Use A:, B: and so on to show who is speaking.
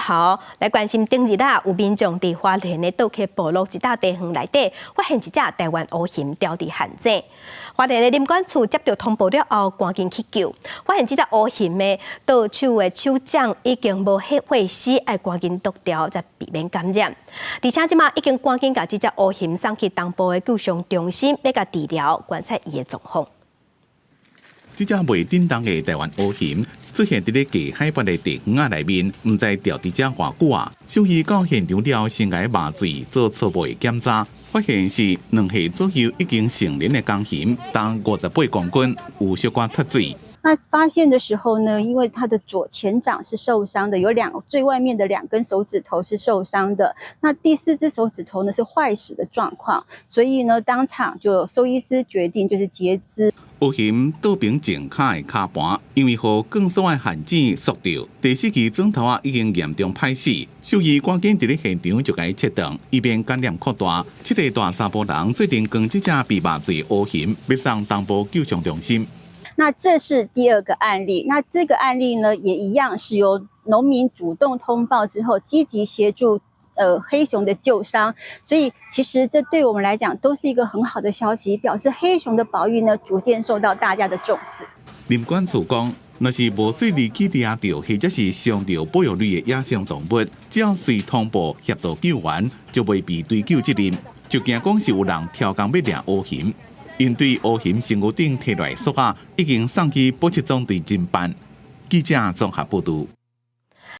A: 头来关心顶日啦，有民众伫花莲的倒溪部落一笪地园内底，发现一只台湾乌熊掉伫陷阱。花莲的林管处接到通报了后，赶紧去救，发现这只乌熊的倒手的手掌已经无血死，要赶紧剁掉，才避免感染。而且即马已经赶紧把这只乌熊送去东部的救伤中心，要甲治疗，观察伊的状况。
B: 这只未叮当的台湾乌熊出现伫咧低海拔的地园仔内面，唔知掉伫遮偌久啊。兽医到现场了，先来麻醉做初步的检查，发现是2岁左右已经成年的公熊，重58公斤，有小可脱水。
C: 那发现的时候呢，因为它的左前掌是受伤的，有最外面的2根手指头是受伤的，那第4只手指头呢是坏死的状况，所以呢，当场就兽医师决定就是截肢。
B: 乌熊倒平前脚的脚盘，因为和更所的限制缩掉，第4期肿头已经严重歹死，兽医赶紧伫咧现场就甲伊切断，以免感染扩大。7个大沙坡人决定将这只被麻醉乌熊要送东部救伤中心。
C: 那这是第2个案例，那这个案例呢，也一样是由农民主动通报之后，积极协助黑熊的救伤，所以其实这对我们来讲都是一个很好的消息，表示黑熊的保育呢逐渐受到大家的重视。
B: 林管处讲，若是无细力去抓到或者是伤到保育类的野生动物，只要随通报协助救援，就未被追究责任。就惊讲是有人挑工要抓乌熊。因对乌熊身躯顶摕来束啊，已经送去保七总队侦办。记者综合报道。